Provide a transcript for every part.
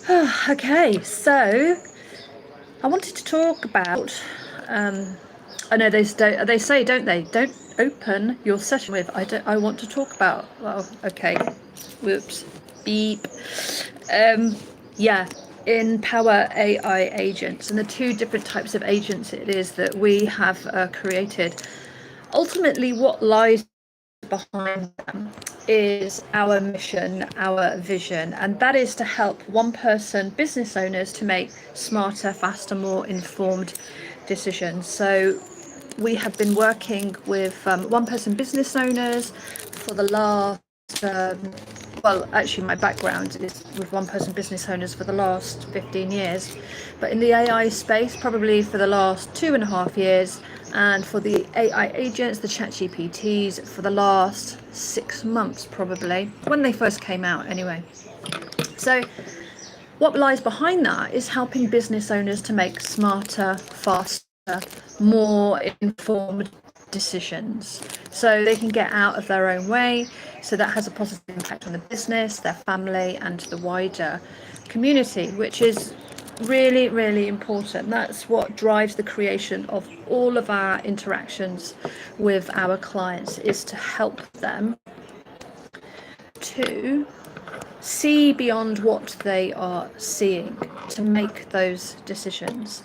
Okay, so I wanted to talk about. I know they say, don't they? Don't open your session with I don't. I want to talk about. Well, okay. Whoops. Beep. Yeah. In Power AI agents and the two different types of agents it is that we have created. Ultimately, what lies behind them is our mission, our vision, and that is to help one person business owners to make smarter, faster, more informed decisions. So we have been working with one person business owners for the last well, actually my background is with one person business owners for the last 15 years, but in the AI space probably for the last 2.5 years, and for the AI agents, the chat GPTs, for the last 6 months probably, when they first came out anyway. So what lies behind that is helping business owners to make smarter, faster, more informed decisions so they can get out of their own way, so that has a positive impact on the business, their family, and the wider community, which is really, really important. That's what drives the creation of all of our interactions with our clients, is to help them to see beyond what they are seeing, to make those decisions.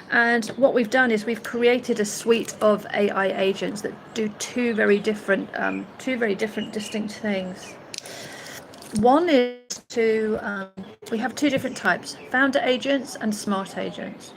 And what we've done is we've created a suite of AI agents that do two very different distinct things. One is we have two different types: founder agents and smart agents.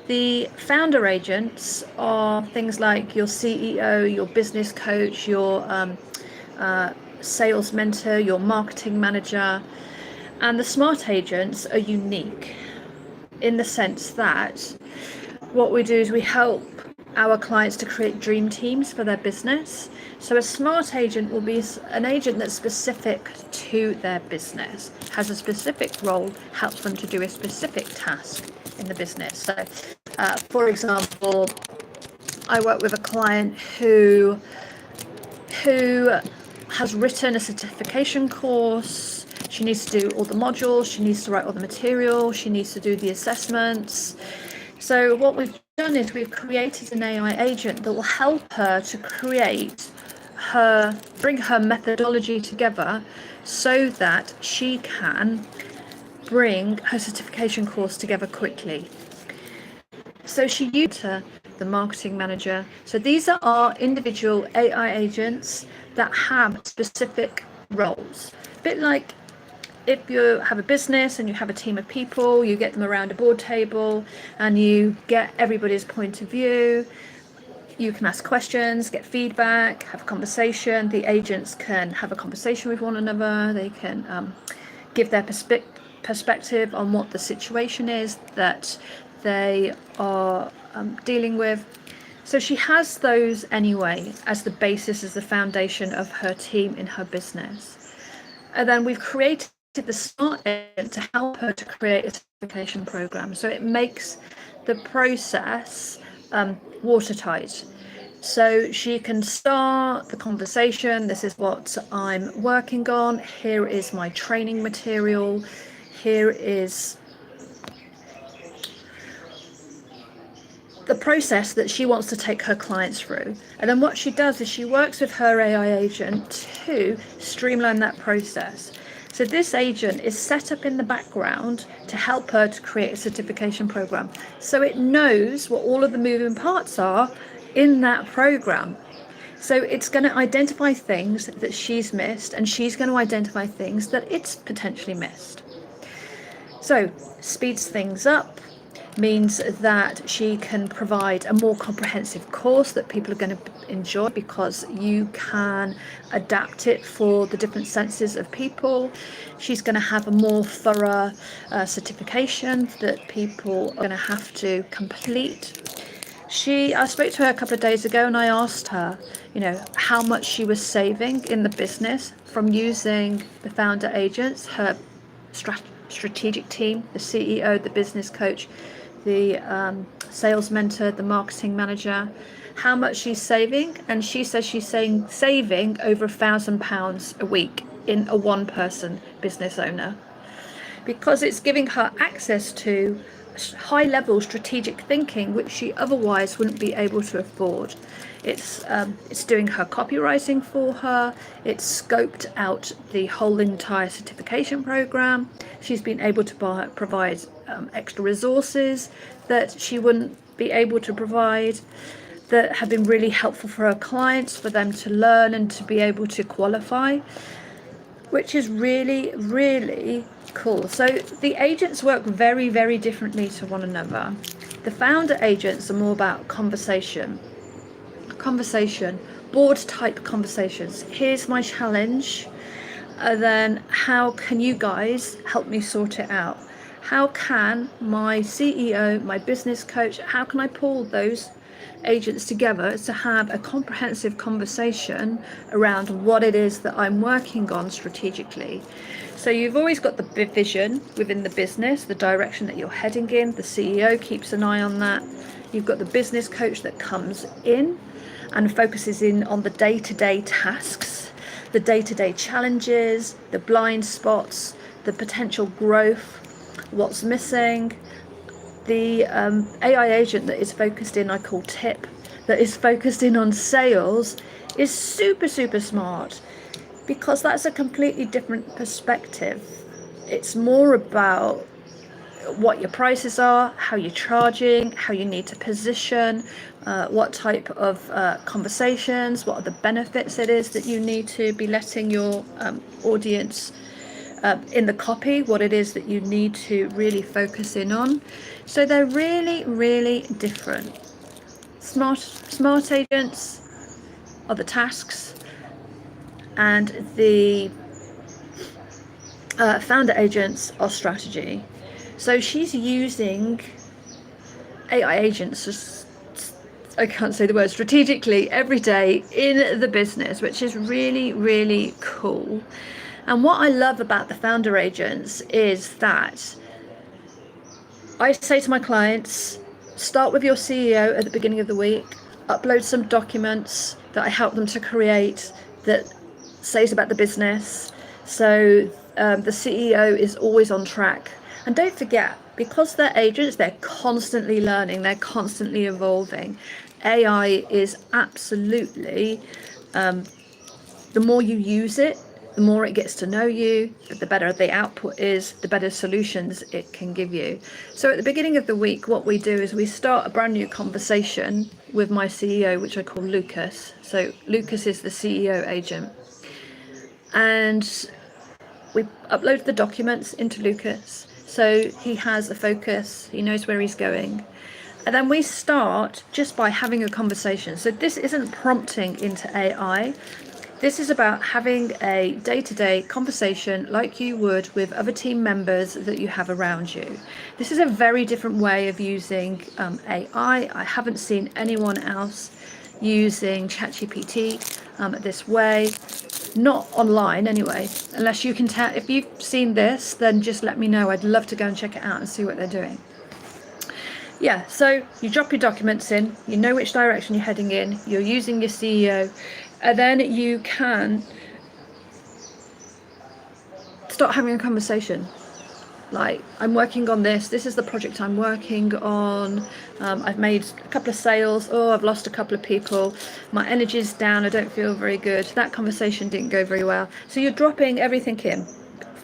The founder agents are things like your CEO, your business coach, your sales mentor, your marketing manager. And the smart agents are unique in the sense that what we do is we help our clients to create dream teams for their business. So a smart agent will be an agent that's specific to their business, has a specific role, helps them to do a specific task in the business. So for example, I work with a client who has written a certification course. She needs to do all the modules, she needs to write all the material, she needs to do the assessments. So what we've done is we've created an AI agent that will help her to bring her methodology together so that she can bring her certification course together quickly. So she used the marketing manager. So these are our individual AI agents that have specific roles. A bit like if you have a business and you have a team of people, you get them around a board table and you get everybody's point of view. You can ask questions, get feedback, have a conversation. The agents can have a conversation with one another. They can give their perspective on what the situation is that they are dealing with. So she has those anyway as the basis, as the foundation of her team in her business. And then we've created the smart agent to help her to create a certification program. So it makes the process watertight. So she can start the conversation. This is what I'm working on. Here is my training material. Here is the process that she wants to take her clients through. And then what she does is she works with her AI agent to streamline that process. So this agent is set up in the background to help her to create a certification program. So it knows what all of the moving parts are in that program. So it's going to identify things that she's missed, and she's going to identify things that it's potentially missed. So speeds things up, means that she can provide a more comprehensive course that people are going to enjoy because you can adapt it for the different senses of people. She's going to have a more thorough certification that people are going to have to complete. I spoke to her a couple of days ago and I asked her, how much she was saving in the business from using the founder agents, her strategic team, the CEO, the business coach, the sales mentor, the marketing manager, how much she's saving. And she says she's saving over £1,000 a week in a one-person business owner. because it's giving her access to high level strategic thinking which she otherwise wouldn't be able to afford. It's doing her copywriting for her. It's scoped out the whole entire certification program. She's been able to provide extra resources that she wouldn't be able to provide, that have been really helpful for her clients, for them to learn and to be able to qualify, which is really, really cool. So the agents work very, very differently to one another. The founder agents are more about conversation, board type conversations. Here's my challenge. And then how can you guys help me sort it out? How can my CEO, my business coach, how can I pull those agents together to have a comprehensive conversation around what it is that I'm working on strategically? So you've always got the vision within the business, the direction that you're heading in. The CEO keeps an eye on that. You've got the business coach that comes in and focuses in on the day-to-day tasks, the day-to-day challenges, the blind spots, the potential growth, what's missing. The AI agent that is focused in, I call TIP, that is focused in on sales, is super, super smart, because that's a completely different perspective. It's more about what your prices are, how you're charging, how you need to position, what type of conversations, what are the benefits it is that you need to be letting your audience in the copy, what it is that you need to really focus in on. So they're really, really different. Smart agents are the tasks, and the founder agents are strategy. So she's using AI agents, I can't say the word, strategically every day in the business, which is really, really cool. And what I love about the founder agents is that I say to my clients, start with your CEO at the beginning of the week, upload some documents that I help them to create that says about the business. So the CEO is always on track. And don't forget, because they're agents, they're constantly learning, they're constantly evolving. AI is absolutely, the more you use it, the more it gets to know you, the better the output is, the better solutions it can give you. So at the beginning of the week, what we do is we start a brand new conversation with my CEO, which I call Lucas. So Lucas is the CEO agent. And we upload the documents into Lucas, so he has a focus, he knows where he's going. And then we start just by having a conversation. So this isn't prompting into AI. This is about having a day-to-day conversation like you would with other team members that you have around you. This is a very different way of using AI. I haven't seen anyone else using ChatGPT this way. Not online anyway, unless you can tell. If you've seen this, then just let me know. I'd love to go and check it out and see what they're doing. Yeah, so you drop your documents in, you know which direction you're heading in, you're using your CEO, and then you can start having a conversation. Like, I'm working on this is the project I'm working on, I've made a couple of sales, I've lost a couple of people, my energy's down, I don't feel very good, that conversation didn't go very well. So you're dropping everything in,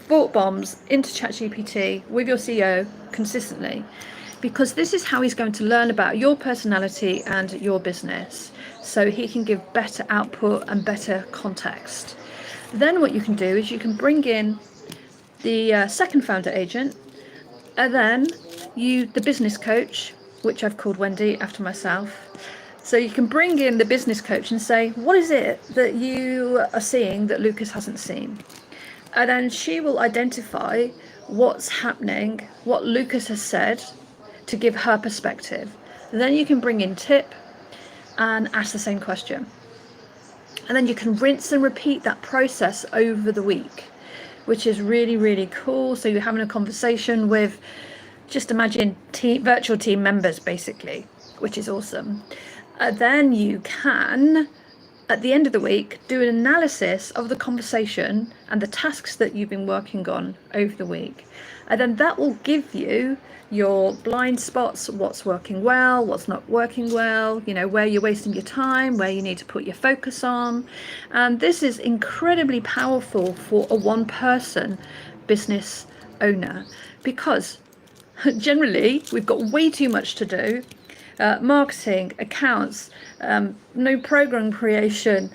thought bombs into ChatGPT with your CEO consistently, because this is how he's going to learn about your personality and your business, so he can give better output and better context. Then what you can do is you can bring in the second founder agent, and then the business coach, which I've called Wendy after myself. So you can bring in the business coach and say, what is it that you are seeing that Lucas hasn't seen? And then she will identify what's happening, what Lucas has said, to give her perspective. And then you can bring in Tip and ask the same question. And then you can rinse and repeat that process over the week, which is really, really cool. So you're having a conversation with, just imagine, virtual team members, basically, which is awesome. Then you can, at the end of the week, do an analysis of the conversation and the tasks that you've been working on over the week. And then that will give you your blind spots, what's working well, what's not working well, you know, where you're wasting your time, where you need to put your focus on. And this is incredibly powerful for a one person business owner, because generally we've got way too much to do. Marketing, accounts, no program creation.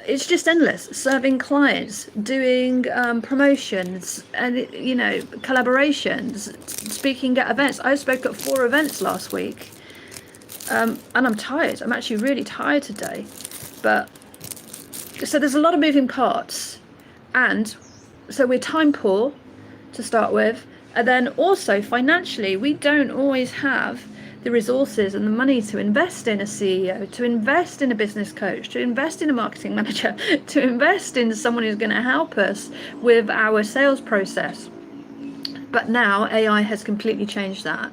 It's just endless. Serving clients, doing promotions, and you know, collaborations, speaking at events. I spoke at 4 events last week, and I'm tired. I'm actually really tired today. But so there's a lot of moving parts, and so we're time poor to start with, and then also financially we don't always have the resources and the money to invest in a CEO, to invest in a business coach, to invest in a marketing manager, to invest in someone who's going to help us with our sales process. But now AI has completely changed that.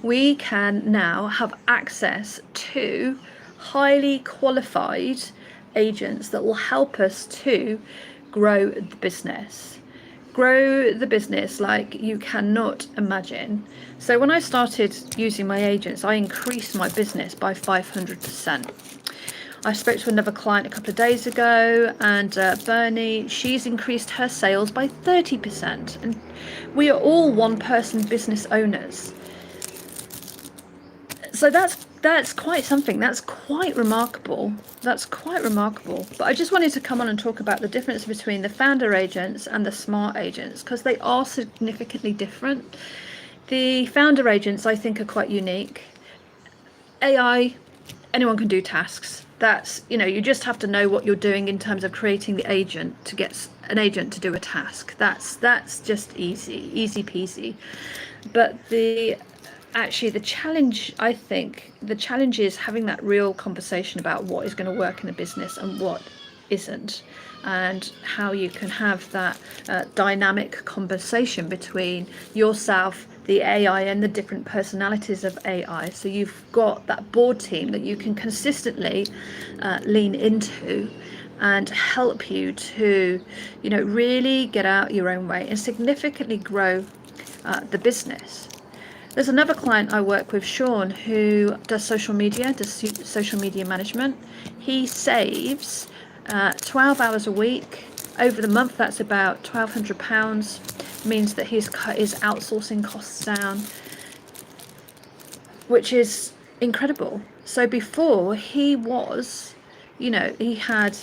We can now have access to highly qualified agents that will help us to grow the business. Grow the business like you cannot imagine. So when I started using my agents, I increased my business by 500%. I spoke to another client a couple of days ago, and Bernie, she's increased her sales by 30%. And we are all one person business owners. So that's quite something. That's quite remarkable. That's quite remarkable. But I just wanted to come on and talk about the difference between the founder agents and the smart agents, because they are significantly different. The founder agents, I think, are quite unique. AI, anyone can do tasks. That's, you know, you just have to know what you're doing in terms of creating the agent to get an agent to do a task. That's just easy peasy. But the challenge, I think, the challenge is having that real conversation about what is going to work in a business and what isn't, and how you can have that dynamic conversation between yourself, the AI, and the different personalities of AI. So you've got that board team that you can consistently lean into and help you to, you know, really get out your own way and significantly grow the business. There's another client I work with, Sean, who does social media management. He saves 12 hours a week. Over the month, that's about £1,200. Means that his outsourcing costs down, which is incredible. So before, he was, you know, he had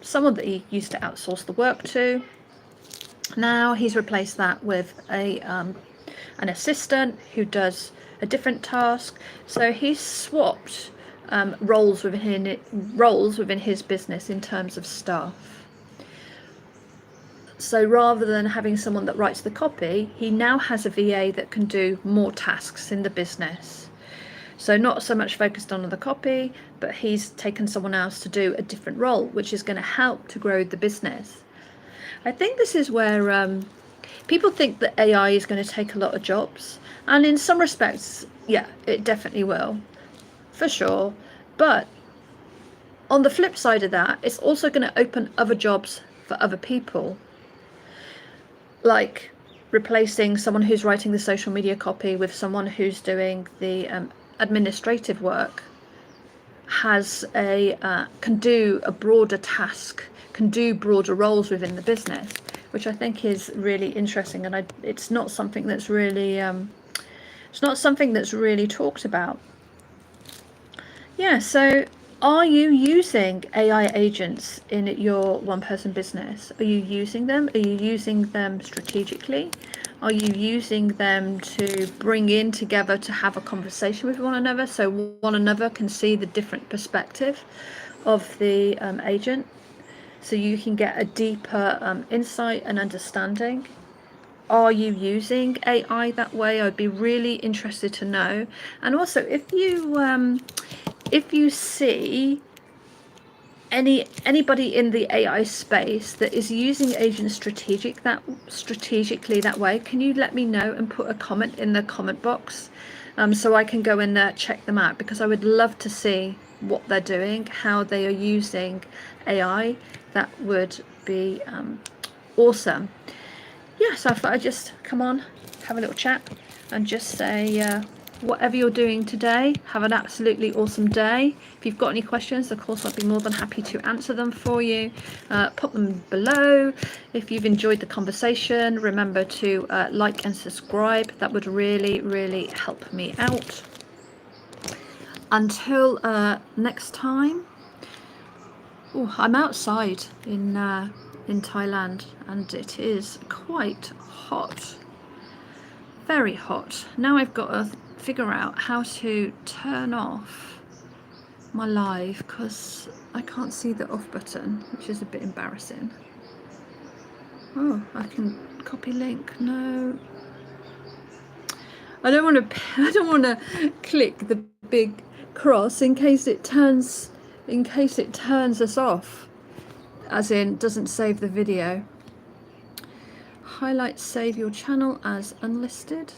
someone that he used to outsource the work to. Now he's replaced that with an assistant who does a different task. So he's swapped roles within his business in terms of staff. So rather than having someone that writes the copy, he now has a VA that can do more tasks in the business. So not so much focused on the copy, but he's taken someone else to do a different role, which is going to help to grow the business. I think this is where people think that AI is going to take a lot of jobs, and in some respects, yeah, it definitely will, for sure. But on the flip side of that, it's also going to open other jobs for other people, like replacing someone who's writing the social media copy with someone who's doing the administrative work, can do a broader task, can do broader roles within the business, which I think is really interesting. And it's not something that's really talked about. Yeah, so are you using AI agents in your one-person business? Are you using them? Are you using them strategically? Are you using them to bring in together to have a conversation with one another, so one another can see the different perspective of the agent, so you can get a deeper insight and understanding? Are you using AI that way? I'd be really interested to know. And also, if you see anybody in the AI space that is using agents strategically that way, can you let me know and put a comment in the comment box, so I can go in there, check them out, because I would love to see what they're doing, how they are using AI. That would be awesome. Yeah, so I thought I'd just come on have a little chat and just say whatever you're doing today, have an absolutely awesome day. If you've got any questions, of course, I'd be more than happy to answer them for you. Pop them below. If you've enjoyed the conversation, remember to like and subscribe. That would really, really help me out. Until next time. Oh, I'm outside in Thailand, and it is quite hot. Very hot. Now I've got to figure out how to turn off my live because I can't see the off button, which is a bit embarrassing. Oh, I can copy link. No, I don't want to. I don't want to click the big cross in case it turns. In case it turns us off, as in doesn't save the video. Highlight save your channel as unlisted.